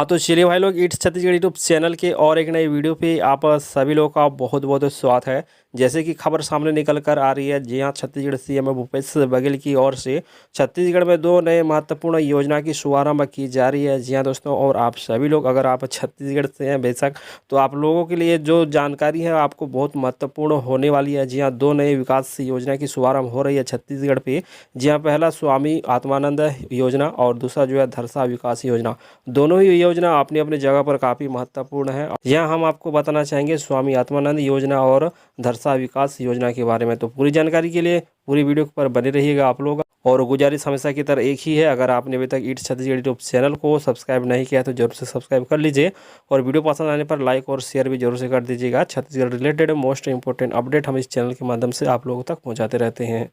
हाँ तो चलिए भाई लोग, इट्स छत्तीसगढ़ यूट्यूब चैनल के और एक नई वीडियो पे आप सभी लोगों का बहुत बहुत स्वागत है। जैसे कि खबर सामने निकल कर आ रही है, जी हाँ, छत्तीसगढ़ सीएम भूपेश बघेल की ओर से छत्तीसगढ़ में दो नए महत्वपूर्ण योजना की शुभारंभ की जा रही है। जी हाँ दोस्तों, और आप सभी लोग अगर आप छत्तीसगढ़ से हैं बेशक, तो आप लोगों के लिए जो जानकारी है आपको बहुत महत्वपूर्ण होने वाली है। जी हाँ, दो नए विकास योजना की शुभारंभ हो रही है छत्तीसगढ़ पे। जी हाँ, पहला स्वामी आत्मानंद योजना और दूसरा जो है धरसा विकास योजना। दोनों ही योजना अपनी अपनी जगह पर काफ़ी महत्वपूर्ण है। यहाँ हम आपको बताना चाहेंगे स्वामी आत्मानंद योजना और धरसा विकास योजना के बारे में। तो पूरी जानकारी के लिए पूरी वीडियो पर बने रहिएगा आप लोग। और गुजारिश हमेशा की तरह एक ही है, अगर आपने अभी तक इट्स छत्तीसगढ़ यूट्यूब चैनल को सब्सक्राइब नहीं किया तो जरूर से सब्सक्राइब कर लीजिए, और वीडियो पसंद आने पर लाइक और शेयर भी जरूर से कर दीजिएगा। Chhattisgarh related most important update हम इस चैनल के माध्यम से आप लोगों तक पहुँचाते रहते हैं।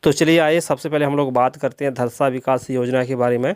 तो चलिए आइए, सबसे पहले हम लोग बात करते हैं धरसा विकास योजना के बारे में।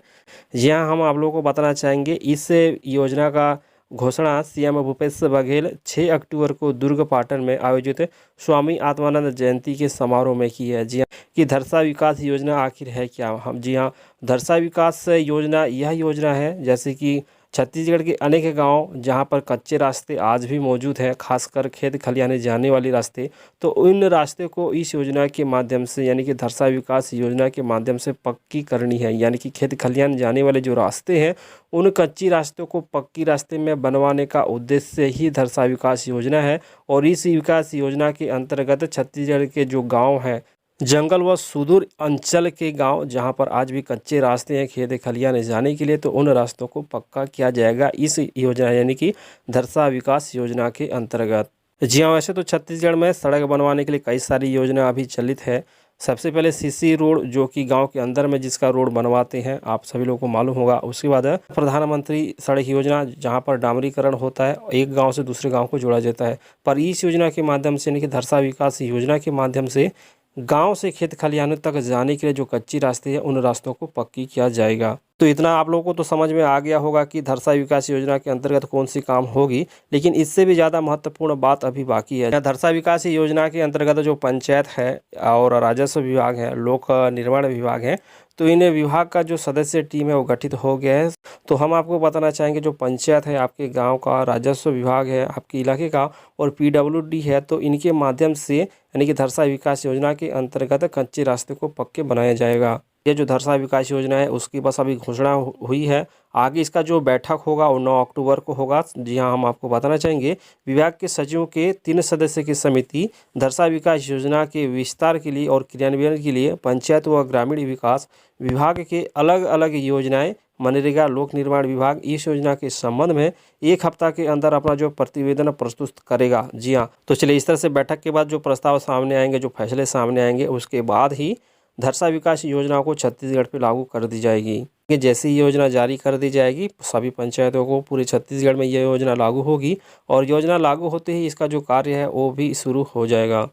यहाँ हम आप लोगों को बताना चाहेंगे, इस योजना का घोषणा सीएम भूपेश बघेल 6 अक्टूबर को दुर्ग पाटन में आयोजित स्वामी आत्मानंद जयंती के समारोह में की है। जी हाँ, कि धरसा विकास योजना आखिर है क्या। हम जी हाँ, धरसा विकास योजना यह योजना है जैसे कि छत्तीसगढ़ के अनेक गांव जहां पर कच्चे रास्ते आज भी मौजूद हैं, खासकर खेत खलियाने जाने वाले रास्ते, तो उन रास्ते को इस योजना के माध्यम से यानी कि धरसा विकास योजना के माध्यम से पक्की करनी है। यानी कि खेत खलियान जाने वाले जो रास्ते हैं उन कच्ची रास्तों को पक्की रास्ते में बनवाने का उद्देश्य ही धरसा विकास योजना है। और इस विकास योजना के अंतर्गत छत्तीसगढ़ के जो गाँव हैं, जंगल व सुदूर अंचल के गांव जहां पर आज भी कच्चे रास्ते हैं खेत खलियान जाने के लिए, तो उन रास्तों को पक्का किया जाएगा इस योजना यानी कि धरसा विकास योजना के अंतर्गत। जी हाँ, वैसे तो छत्तीसगढ़ में सड़क बनवाने के लिए कई सारी योजना अभी चलित है। सबसे पहले सीसी रोड, जो कि गांव के अंदर में जिसका रोड बनवाते हैं, आप सभी लोगों को मालूम होगा। उसके बाद प्रधानमंत्री सड़क योजना, जहां पर डामरीकरण होता है, एक गांव से दूसरे गांव को जोड़ा जाता है। पर इस योजना के माध्यम से यानी कि धरसा विकास योजना के माध्यम से गांव से खेत खलिहानों तक जाने के लिए जो कच्ची रास्ते हैं उन रास्तों को पक्की किया जाएगा। तो इतना आप लोगों को तो समझ में आ गया होगा कि धरसा विकास योजना के अंतर्गत कौन सी काम होगी, लेकिन इससे भी ज़्यादा महत्वपूर्ण बात अभी बाकी है। धरसा विकास योजना के अंतर्गत जो पंचायत है और राजस्व विभाग है, लोक निर्माण विभाग है, तो इन विभाग का जो सदस्य टीम है वो गठित हो गया है। तो हम आपको बताना चाहेंगे, जो पंचायत है आपके गांव का, राजस्व विभाग है आपके इलाके का, और पीडब्ल्यूडी है, तो इनके माध्यम से यानी कि धरसा विकास योजना के अंतर्गत कच्चे रास्ते को पक्के बनाया जाएगा। ये जो धरसा विकास योजना है उसकी बस अभी घोषणा हुई है। आगे इसका जो बैठक होगा वो 9 अक्टूबर को होगा। जी हाँ, हम आपको बताना चाहेंगे, विभाग के सचिवों के 3 सदस्य की समिति धरसा विकास योजना के विस्तार के लिए और क्रियान्वयन के लिए पंचायत व ग्रामीण विकास विभाग के अलग अलग योजनाएं, मनरेगा, लोक निर्माण विभाग इस योजना के संबंध में 1 हफ्ता के अंदर अपना जो प्रतिवेदन प्रस्तुत करेगा। जी हाँ, तो चलिए, इस तरह से बैठक के बाद जो प्रस्ताव सामने आएंगे, जो फैसले सामने आएंगे, उसके बाद ही धरसा विकास योजना को छत्तीसगढ़ पे लागू कर दी जाएगी। कि जैसी योजना जारी कर दी जाएगी सभी पंचायतों को, पूरे छत्तीसगढ़ में यह योजना लागू होगी, और योजना लागू होते ही इसका जो कार्य है वो भी शुरू हो जाएगा।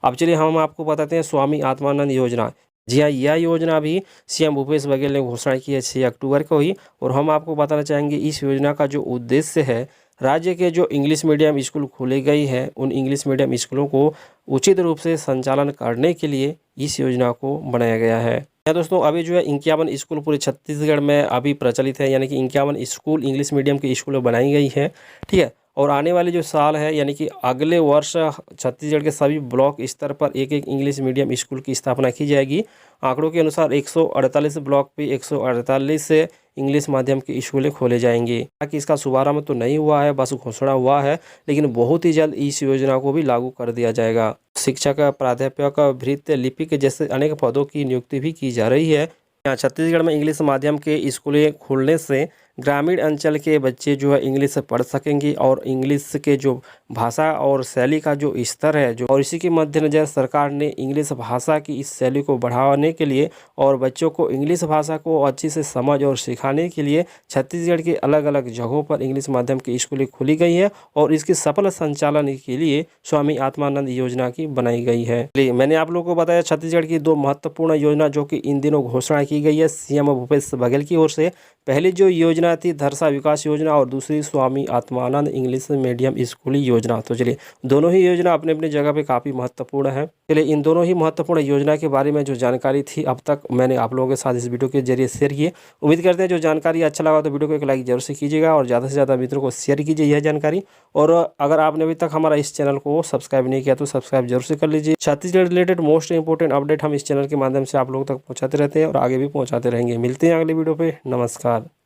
अब चलिए हम आपको बताते हैं स्वामी आत्मानंद योजना। जी हाँ, यह योजना भी सीएम भूपेश बघेल ने घोषणा की है 6 अक्टूबर को ही। और हम आपको बताना चाहेंगे, इस योजना का जो उद्देश्य है, राज्य के जो इंग्लिश मीडियम स्कूल खोले गए हैं उन इंग्लिश मीडियम स्कूलों को उचित रूप से संचालन करने के लिए इस योजना को बनाया गया है। या दोस्तों, अभी जो है 51 स्कूल पूरे छत्तीसगढ़ में अभी प्रचलित है, यानी कि 51 स्कूल इंग्लिश मीडियम के स्कूल बनाई गई है। ठीक है, और आने वाले जो साल है यानी कि अगले वर्ष छत्तीसगढ़ के सभी ब्लॉक स्तर पर एक एक इंग्लिश मीडियम स्कूल की स्थापना की जाएगी। आंकड़ों के अनुसार 148 ब्लॉक पे 148 इंग्लिश माध्यम के स्कूलें खोले जाएंगे। ताकि इसका शुभारंभ तो नहीं हुआ है, बस घोषणा हुआ है, लेकिन बहुत ही जल्द इस योजना को भी लागू कर दिया जाएगा। शिक्षक, प्राध्यापक, भृत्य लिपिक जैसे अनेक पदों की नियुक्ति भी की जा रही है। यहाँ छत्तीसगढ़ में इंग्लिश माध्यम के स्कूलें खोलने से ग्रामीण अंचल के बच्चे जो है इंग्लिश पढ़ सकेंगे, और इंग्लिश के जो भाषा और शैली का जो स्तर है जो, और इसी के मद्देनजर सरकार ने इंग्लिश भाषा की इस शैली को बढ़ाने के लिए और बच्चों को इंग्लिश भाषा को अच्छी से समझ और सिखाने के लिए छत्तीसगढ़ के अलग अलग जगहों पर इंग्लिश माध्यम की स्कूलें खुली गई है, और इसके सफल संचालन के लिए स्वामी आत्मानंद योजना की बनाई गई है। मैंने आप लोगों को बताया छत्तीसगढ़ की 2 महत्वपूर्ण योजना जो कि इन दिनों घोषणा की गई है सीएम भूपेश बघेल की ओर से। पहली जो योजना योजना थी धरसा विकास योजना और दूसरी स्वामी आत्मानंद इंग्लिश मीडियम स्कूली योजना। तो चलिए दोनों ही योजना अपने अपने जगह पे काफ़ी महत्वपूर्ण है। चलिए इन दोनों ही महत्वपूर्ण योजना के बारे में जो जानकारी थी अब तक मैंने आप लोगों के साथ इस वीडियो के जरिए शेयर किए। उम्मीद करते हैं जो जानकारी अच्छा लगा तो वीडियो को एक लाइक जरूर से कीजिएगा और ज़्यादा से ज़्यादा मित्रों को शेयर कीजिए यह जानकारी। और अगर आपने अभी तक हमारा इस चैनल को सब्सक्राइब नहीं किया तो सब्सक्राइब जरूर से कर लीजिए। Chhattisgarh related most important update हम इस चैनल के माध्यम से आप लोगों तक पहुँचाते रहते हैं और आगे भी पहुँचाते रहेंगे। मिलते हैं अगले वीडियो पे। नमस्कार।